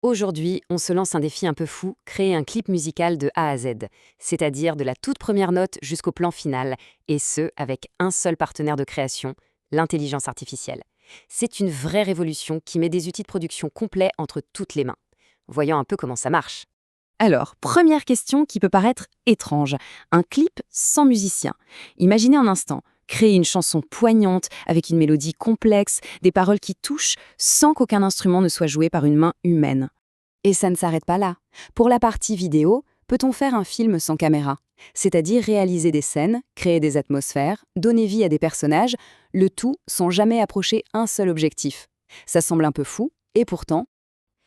Aujourd'hui, on se lance un défi un peu fou, créer un clip musical de A à Z, c'est-à-dire de la toute première note jusqu'au plan final, et ce, avec un seul partenaire de création, l'intelligence artificielle. C'est une vraie révolution qui met des outils de production complets entre toutes les mains. Voyons un peu comment ça marche. Alors, première question qui peut paraître étrange. Un clip sans musicien. Imaginez un instant, créer une chanson poignante avec une mélodie complexe, des paroles qui touchent sans qu'aucun instrument ne soit joué par une main humaine. Et ça ne s'arrête pas là. Pour la partie vidéo, peut-on faire un film sans caméra? C'est-à-dire réaliser des scènes, créer des atmosphères, donner vie à des personnages, le tout sans jamais approcher un seul objectif. Ça semble un peu fou, et pourtant,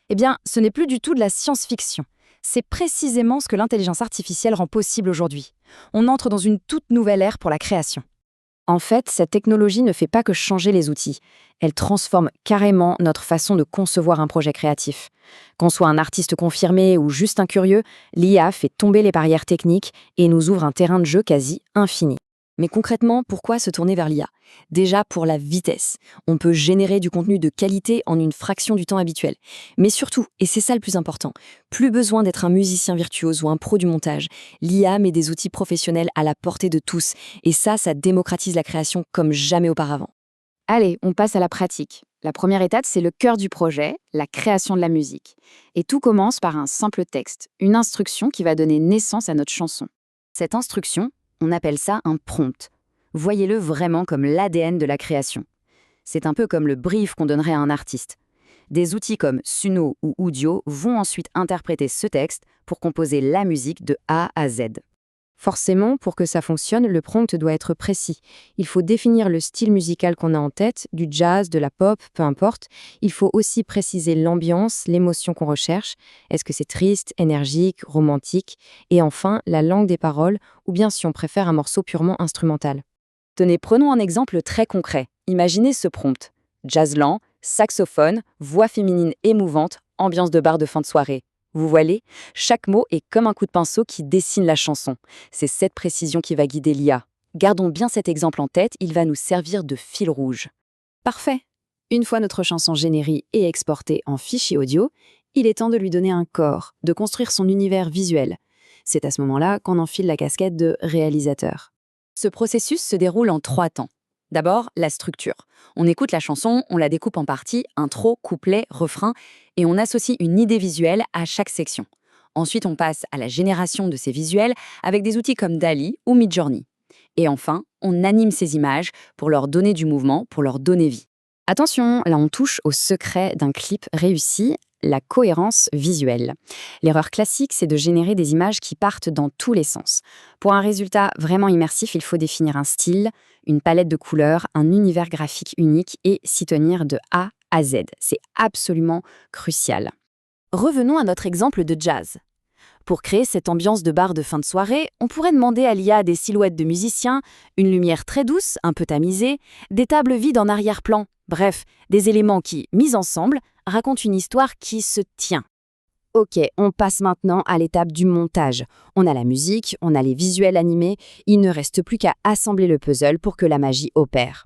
eh bien, ce n'est plus du tout de la science-fiction. C'est précisément ce que l'intelligence artificielle rend possible aujourd'hui. On entre dans une toute nouvelle ère pour la création. En fait, cette technologie ne fait pas que changer les outils. Elle transforme carrément notre façon de concevoir un projet créatif. Qu'on soit un artiste confirmé ou juste un curieux, l'IA fait tomber les barrières techniques et nous ouvre un terrain de jeu quasi infini. Mais concrètement, pourquoi se tourner vers l'IA? Déjà pour la vitesse. On peut générer du contenu de qualité en une fraction du temps habituel. Mais surtout, et c'est ça le plus important, plus besoin d'être un musicien virtuose ou un pro du montage. L'IA met des outils professionnels à la portée de tous. Et ça démocratise la création comme jamais auparavant. Allez, on passe à la pratique. La première étape, c'est le cœur du projet, la création de la musique. Et tout commence par un simple texte, une instruction qui va donner naissance à notre chanson. Cette instruction, on appelle ça un prompt. Voyez-le vraiment comme l'ADN de la création. C'est un peu comme le brief qu'on donnerait à un artiste. Des outils comme Suno ou Udio vont ensuite interpréter ce texte pour composer la musique de A à Z. Forcément, pour que ça fonctionne, le prompt doit être précis. Il faut définir le style musical qu'on a en tête, du jazz, de la pop, peu importe. Il faut aussi préciser l'ambiance, l'émotion qu'on recherche. Est-ce que c'est triste, énergique, romantique? Et enfin, la langue des paroles, ou bien si on préfère un morceau purement instrumental. Tenez, prenons un exemple très concret. Imaginez ce prompt. Jazz lent, saxophone, voix féminine émouvante, ambiance de bar de fin de soirée. Vous voyez, chaque mot est comme un coup de pinceau qui dessine la chanson. C'est cette précision qui va guider l'IA. Gardons bien cet exemple en tête, il va nous servir de fil rouge. Parfait. Une fois notre chanson générique et exportée en fichier audio, il est temps de lui donner un corps, de construire son univers visuel. C'est à ce moment-là qu'on enfile la casquette de réalisateur. Ce processus se déroule en 3 temps. D'abord, la structure. On écoute la chanson, on la découpe en parties, intro, couplet, refrain, et on associe une idée visuelle à chaque section. Ensuite, on passe à la génération de ces visuels avec des outils comme DALL-E ou Midjourney. Et enfin, on anime ces images pour leur donner du mouvement, pour leur donner vie. Attention, là on touche au secret d'un clip réussi, la cohérence visuelle. L'erreur classique, c'est de générer des images qui partent dans tous les sens. Pour un résultat vraiment immersif, il faut définir un style, une palette de couleurs, un univers graphique unique et s'y tenir de A à Z. C'est absolument crucial. Revenons à notre exemple de jazz. Pour créer cette ambiance de bar de fin de soirée, on pourrait demander à l'IA des silhouettes de musiciens, une lumière très douce, un peu tamisée, des tables vides en arrière-plan, bref, des éléments qui, mis ensemble, racontent une histoire qui se tient. Ok, on passe maintenant à l'étape du montage. On a la musique, on a les visuels animés, il ne reste plus qu'à assembler le puzzle pour que la magie opère.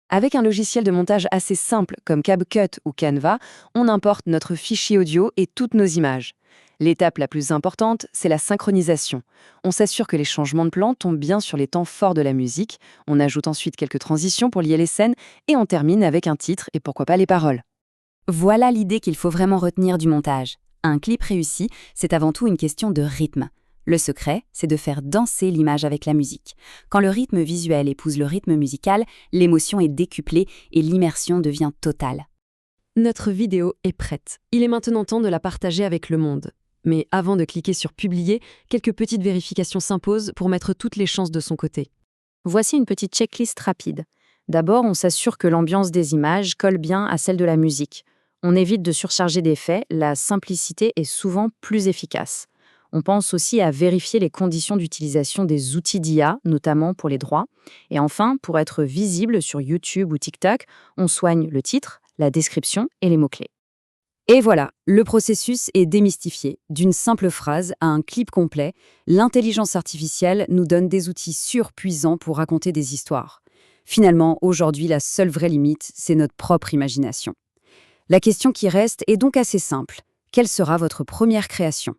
Avec un logiciel de montage assez simple comme CapCut ou Canva, on importe notre fichier audio et toutes nos images. L'étape la plus importante, c'est la synchronisation. On s'assure que les changements de plan tombent bien sur les temps forts de la musique, on ajoute ensuite quelques transitions pour lier les scènes et on termine avec un titre et pourquoi pas les paroles. Voilà l'idée qu'il faut vraiment retenir du montage. Un clip réussi, c'est avant tout une question de rythme. Le secret, c'est de faire danser l'image avec la musique. Quand le rythme visuel épouse le rythme musical, l'émotion est décuplée et l'immersion devient totale. Notre vidéo est prête. Il est maintenant temps de la partager avec le monde. Mais avant de cliquer sur Publier, quelques petites vérifications s'imposent pour mettre toutes les chances de son côté. Voici une petite checklist rapide. D'abord, on s'assure que l'ambiance des images colle bien à celle de la musique. On évite de surcharger d'effets, la simplicité est souvent plus efficace. On pense aussi à vérifier les conditions d'utilisation des outils d'IA, notamment pour les droits. Et enfin, pour être visible sur YouTube ou TikTok, on soigne le titre, la description et les mots-clés. Et voilà, le processus est démystifié. D'une simple phrase à un clip complet, l'intelligence artificielle nous donne des outils surpuissants pour raconter des histoires. Finalement, aujourd'hui, la seule vraie limite, c'est notre propre imagination. La question qui reste est donc assez simple. Quelle sera votre première création?